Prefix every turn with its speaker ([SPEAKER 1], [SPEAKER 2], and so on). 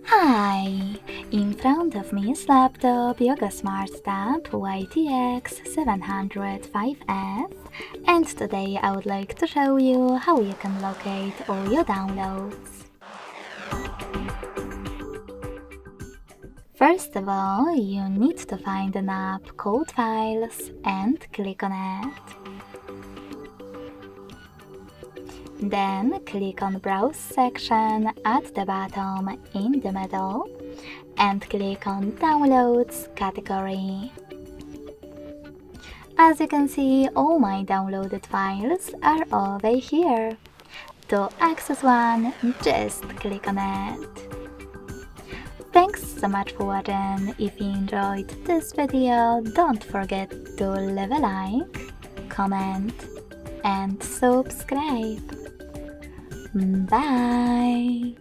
[SPEAKER 1] Hi! In front of me is laptop Yoga Smart Tab YT-X705F, and today I would like to show you how you can locate all your downloads. First of all, you need to find an app called Files and click on it. Then click on Browse section at the bottom in the middle and click on Downloads category. As you can see, all my downloaded files are over here. To access one, just click on it. Thanks so much for watching. If you enjoyed this video, don't forget to leave a like, comment and subscribe. Bye!